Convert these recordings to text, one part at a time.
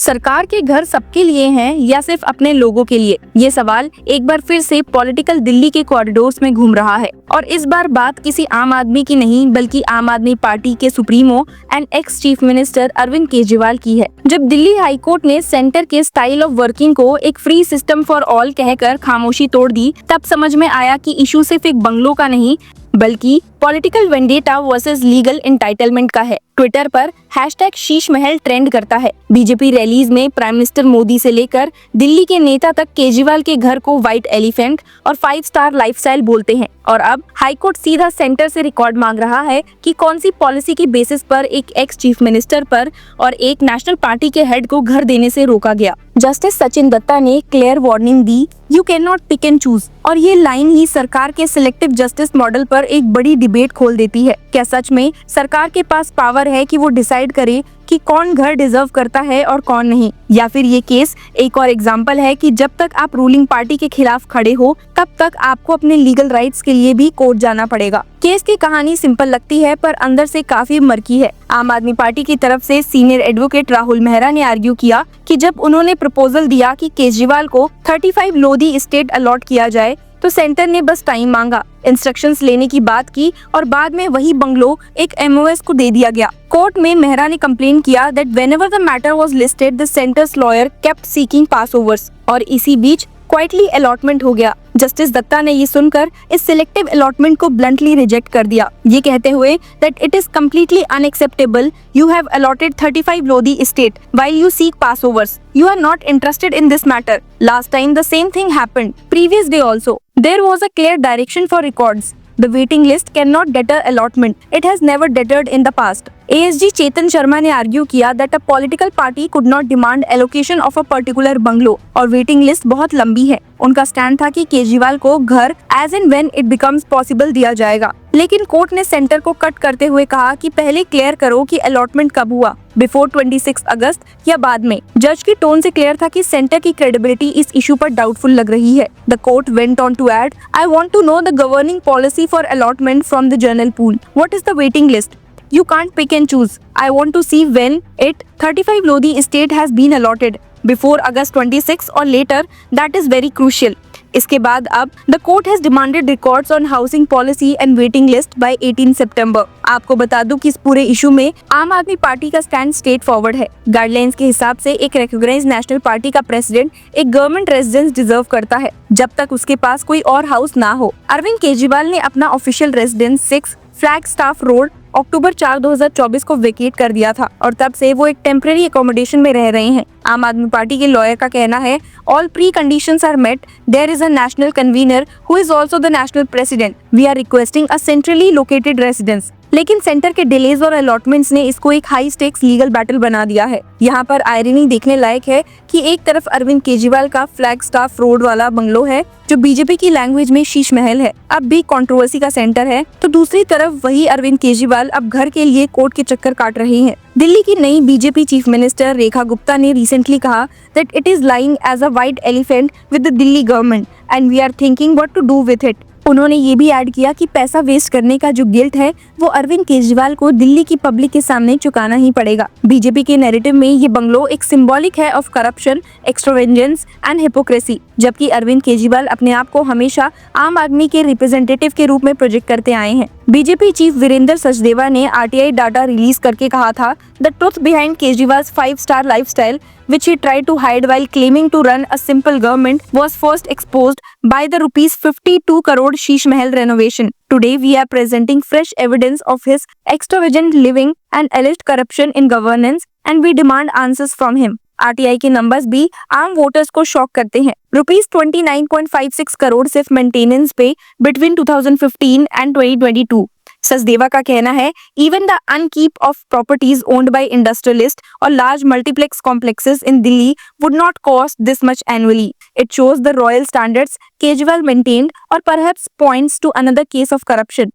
सरकार के घर सबके लिए हैं या सिर्फ अपने लोगों के लिए? ये सवाल एक बार फिर से पॉलिटिकल दिल्ली के कॉरिडोर्स में घूम रहा है और इस बार बात किसी आम आदमी की नहीं बल्कि आम आदमी पार्टी के supremo and ex chief minister Arvind Kejriwal की है। जब दिल्ली हाई कोर्ट ने सेंटर के स्टाइल ऑफ वर्किंग को एक फ्री सिस्टम फॉर ऑल कहकर खामोशी तोड़ दी, तब समझ में आया कि इशू सिर्फ एक बंगलों का नहीं बल्कि political vendetta versus legal entitlement का है। ट्विटर पर हैशटैग शीश महल ट्रेंड करता है। बीजेपी रैलीज में प्राइम मिनिस्टर मोदी से लेकर दिल्ली के नेता तक केजरीवाल के घर को व्हाइट एलिफेंट और 5 स्टार लाइफस्टाइल बोलते हैं और अब हाईकोर्ट सीधा सेंटर से रिकॉर्ड मांग रहा है कि कौन सी पॉलिसी की बेसिस पर एक एक्स चीफ मिनिस्टर पर और एक नेशनल पार्टी के हेड को घर देने से रोका गया। जस्टिस सचिन दत्ता ने क्लियर वार्निंग दी, you can not pick and choose, और ये लाइन ही सरकार के सिलेक्टिव जस्टिस मॉडल पर एक बड़ी डिबेट खोल देती है। क्या सच में सरकार के पास पावर है कि वो डिसाइड करे कि कौन घर डिजर्व करता है और कौन नहीं? या फिर ये केस एक और एग्जाम्पल है कि जब तक आप रूलिंग पार्टी के खिलाफ खड़े हो तब तक आपको अपने लीगल राइट्स के लिए भी कोर्ट जाना पड़ेगा। केस की कहानी सिंपल लगती है पर अंदर से काफी मर्की है। आम आदमी पार्टी की तरफ से सीनियर एडवोकेट राहुल मेहरा ने आर्ग्यू किया कि जब उन्होंने प्रपोजल दिया कि केजरीवाल को 35 लोधी एस्टेट अलॉट किया जाए तो सेंटर ने बस टाइम मांगा, इंस्ट्रक्शंस लेने की बात की और बाद में वही बंगलो एक एमओएस को दे दिया गया। कोर्ट में मेहरा ने कंप्लेन किया that whenever the matter was listed the centre's lawyer kept seeking passovers और इसी बीच क्वाइटली अलॉटमेंट हो गया। जस्टिस दत्ता ने ये सुनकर इस सिलेक्टिव अलॉटमेंट को ब्लंटली रिजेक्ट कर दिया, ये कहते हुए that it is completely unacceptable, you have allotted 35 Lodhi estate while you seek passovers, you are not interested in this matter. Last time the same thing happened. Previous day also. There was a clear direction for records. The waiting list cannot deter allotment. It has never deterred in the past. ASG Chetan Sharma ने argue किया that a political party could not demand allocation of a particular bungalow और waiting list बहुत लंबी है। उनका stand था कि केजरीवाल को घर as and when it becomes possible दिया जाएगा, लेकिन कोर्ट ने सेंटर को कट करते हुए कहा कि पहले क्लियर करो कि अलॉटमेंट कब हुआ, बिफोर 26 अगस्त या बाद में। जज की टोन से क्लियर था कि सेंटर की क्रेडिबिलिटी इस इशू पर डाउटफुल लग रही है। The court went on to add, I want to know the governing policy for allotment from the general pool. What is the waiting list? You can't pick and choose. I want to see when it 35 Lodhi estate has been allotted before August 26 or later. That is very crucial. इसके बाद अब the court has demanded records on housing policy and waiting list by 18 September. आपको बता दूं कि इस पूरे issue में आम आदमी पार्टी का स्टैंड स्ट्रेट फॉरवर्ड है। गाइडलाइंस के हिसाब से एक रिकॉग्नाइज्ड नेशनल पार्टी का प्रेसिडेंट एक गवर्नमेंट रेजिडेंस डिजर्व करता है जब तक उसके पास कोई और हाउस ना हो। अरविंद केजरीवाल ने अपना ऑफिशियल रेजिडेंस 6 फ्लैगस्टाफ रोड अक्टूबर 4, 2024 को वेकेट कर दिया था और तब से वो एक टेम्परेरी अकोमोडेशन में रह रहे हैं। आम आदमी पार्टी के लॉयर का कहना है, all pre conditions are met, there is a national convener who is also the national president, we are requesting a centrally located residence. लेकिन सेंटर के डिलेज और अलॉटमेंट्स ने इसको एक हाई स्टेक्स लीगल बैटल बना दिया है। यहाँ पर आयरनी देखने लायक है कि एक तरफ अरविंद केजरीवाल का फ्लैगस्टाफ रोड वाला बंगलो है जो बीजेपी की लैंग्वेज में शीश महल है, अब भी कंट्रोवर्सी का सेंटर है, तो दूसरी तरफ वही अरविंद केजरीवाल अब घर के लिए कोर्ट के चक्कर काट रहे हैं। दिल्ली की नई BJP chief minister Rekha Gupta ने रिसेंटली कहा that it is lying as a white elephant with the Delhi government and we are thinking what to do with it. उन्होंने ये भी ऐड किया कि पैसा वेस्ट करने का जो गिल्ट है वो अरविंद केजरीवाल को दिल्ली की पब्लिक के सामने चुकाना ही पड़ेगा। बीजेपी के नैरेटिव में ये बंगलो एक सिंबॉलिक है ऑफ करप्शन, एक्सट्रावेंजेंस एंड हिपोक्रेसी, जबकि अरविंद केजरीवाल अपने आप को हमेशा आम आदमी के रिप्रेजेंटेटिव के रूप में प्रोजेक्ट करते आए हैं। बीजेपी चीफ वीरेंद्र सचदेवा ने आरटीआई डाटा रिलीज करके कहा था, the truth behind Kejriwal's 5 star lifestyle which he tried to hide while claiming to run a simple government was first exposed by the rupees 52 crore Sheesh Mahal renovation. Today we are presenting fresh evidence of his extravagant living and alleged corruption in governance and we demand answers from him. RTI के numbers भी आम voters को shock करते हैं। Rupees 29.56 crore सिर्फ maintenance पे between 2015 and 2022। Sachdeva का कहना है, even the upkeep of properties owned by industrialist और large multiplex complexes in Delhi would not cost this much annually. It shows the royal standards Kejriwal maintained और perhaps points to another case of corruption.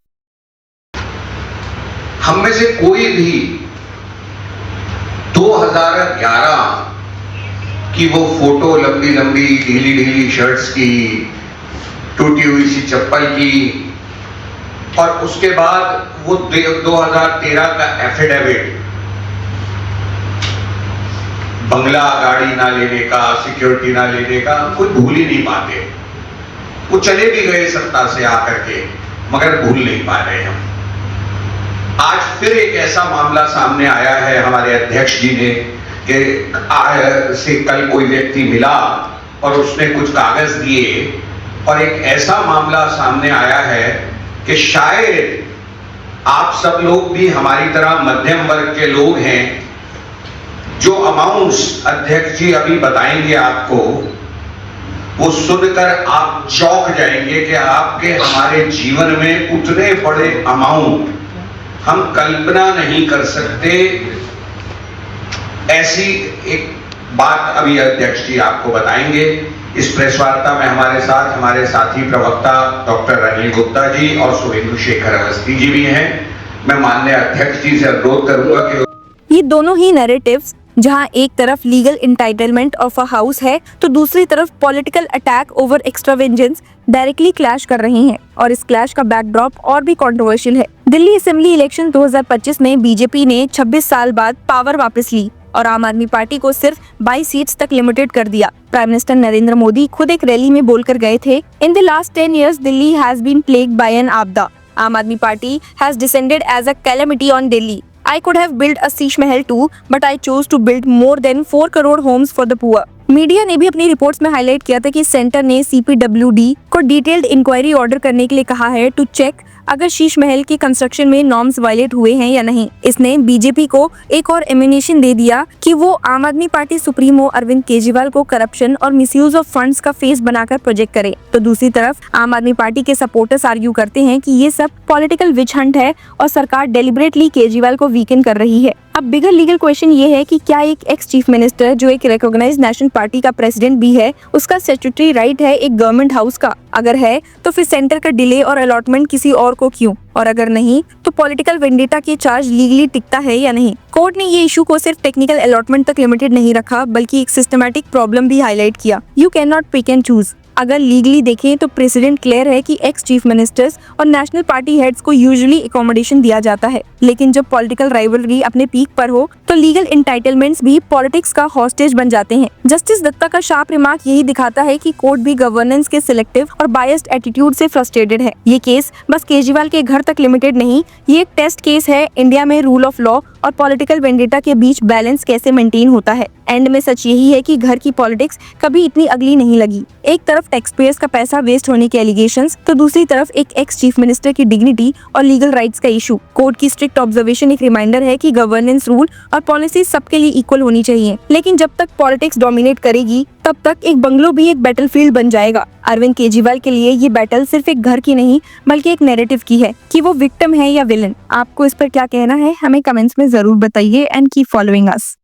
हम में से कोई भी 2011 की वो photo लंबी लंबी ढीली ढीली शर्ट्स की, टूटी हुई सी चप्पल की और उसके बाद वो 2013 का एफिडेविट बंगला गाड़ी ना लेने का, सिक्योरिटी ना लेने का, कोई भूल ही नहीं पाते। वो चले भी गए सत्ता से आकर के, मगर भूल नहीं पा रहे हम। आज फिर एक ऐसा मामला सामने आया है हमारे अध्यक्ष जी ने कि आज से कल कोई व्यक्ति मिला और उसने कुछ कागज दिए, और एक ऐसा मामला सामने आया है कि शायद आप सब लोग भी हमारी तरह मध्यम वर्ग के लोग हैं। जो अमाउंट्स अध्यक्ष जी अभी बताएंगे आपको, वो सुनकर आप चौंक जाएंगे कि आपके हमारे जीवन में उतने बड़े अमाउंट हम कल्पना नहीं कर सकते। ऐसी एक बात अभी अध्यक्ष जी आपको बताएंगे। इस प्रेस वार्ता में हमारे साथ हमारे साथी प्रवक्ता डॉक्टर अनिल गुप्ता जी और शुभेंदु शेखर अवस्थी जी भी हैं। मैं माननीय अध्यक्ष जी से अनुरोध करूंगा कि ये दोनों ही नैरेटिव्स, जहां एक तरफ legal entitlement of a house है तो दूसरी तरफ political attack over extra vengeance, directly clash कर रहे हैं। और इस क्लैश का बैकड्रॉप और भी कंट्रोवर्शियल है। दिल्ली असेंबली इलेक्शन 2025 में बीजेपी ने 26 साल बाद पावर वापस ली और आम आदमी पार्टी को सिर्फ 22 सीट्स तक लिमिटेड कर दिया। प्राइम मिनिस्टर नरेंद्र मोदी खुद एक रैली में बोलकर गए थे, in the last 10 years Delhi has been plagued by an आपदा। Aam Aadmi party has descended as a calamity on Delhi. I could have built a Sheesh Mahal too, but I chose to build more than 4 crore homes for the poor. Media ने भी अपनी reports में highlight किया था कि centre ने CPWD को detailed inquiry order करने के लिए कहा है टू चेक अगर शीश महल के कंस्ट्रक्शन में नॉर्म्स वायलेट हुए हैं या नहीं। इसने बीजेपी को एक और एमिनेशन दे दिया कि वो आम आदमी पार्टी सुप्रीमो अरविंद केजरीवाल को करप्शन और मिसयूज ऑफ फंड्स का फेस बनाकर प्रोजेक्ट करे। तो दूसरी तरफ आम आदमी पार्टी के सपोर्टर्स आर्ग्यू करते हैं कि ये सब पॉलिटिकल विच हंट है और सरकार डेलिबरेटली केजरीवाल को वीकन कर रही है। अब बिगर लीगल क्वेश्चन ये है कि क्या एक एक्स चीफ मिनिस्टर जो एक रिकॉग्नाइज्ड नेशनल पार्टी का प्रेसिडेंट भी है, उसका स्टैट्यूटरी राइट है एक गवर्नमेंट हाउस का? अगर है तो फिर सेंटर का डिले और अलॉटमेंट किसी और को क्यों? और अगर नहीं तो पॉलिटिकल वेंडेटा के चार्ज लीगली टिकता है या नहीं? कोर्ट ने ये इशू को सिर्फ टेक्निकल अलॉटमेंट तक लिमिटेड नहीं रखा, बल्कि एक सिस्टमैटिक प्रॉब्लम भी हाईलाइट किया। You can not pick and choose. अगर लीगली देखें तो प्रेसिडेंट क्लियर है कि एक्स चीफ मिनिस्टर्स और नेशनल पार्टी हेड्स को यूजुअली अकोमोडेशन दिया जाता है, लेकिन जब पॉलिटिकल राइवलरी अपने पीक पर हो तो लीगल एंटाइटलमेंट्स भी पॉलिटिक्स का हॉस्टेज बन जाते हैं। जस्टिस दत्ता का शार्प रिमार्क यही दिखाता है कि कोर्ट भी गवर्नेंस के सिलेक्टिव और बायस्ड एटीट्यूड से फ्रस्ट्रेटेड है। ये केस बस केजरीवाल के घर तक लिमिटेड नहीं, ये एक टेस्ट केस है इंडिया में रूल ऑफ लॉ और पॉलिटिकल वेंडेटा के बीच बैलेंस कैसे मेंटेन होता है। एंड में सच यही है कि घर की पॉलिटिक्स कभी इतनी अगली नहीं लगी। एक तरफ टैक्स पेयर्स का पैसा वेस्ट होने के एलिगेशंस, तो दूसरी तरफ एक एक्स चीफ मिनिस्टर की डिग्निटी और लीगल राइट्स का इशू। कोर्ट की स्ट्रिक्ट ऑब्जर्वेशन एक रिमाइंडर है कि गवर्नेंस, रूल और पॉलिसी सबके लिए इक्वल होनी चाहिए, लेकिन जब तक पॉलिटिक्स डोमिनेट करेगी तब तक एक बंगलो भी एक बैटलफील्ड बन जाएगा। अरविंद केजरीवाल के लिए ये बैटल सिर्फ एक घर की नहीं बल्कि एक नैरेटिव की है कि वो विक्टिम है या विलन। आपको इस पर क्या कहना है हमें कमेंट्स में जरूर बताइए एंड कीप फॉलोइंग अस।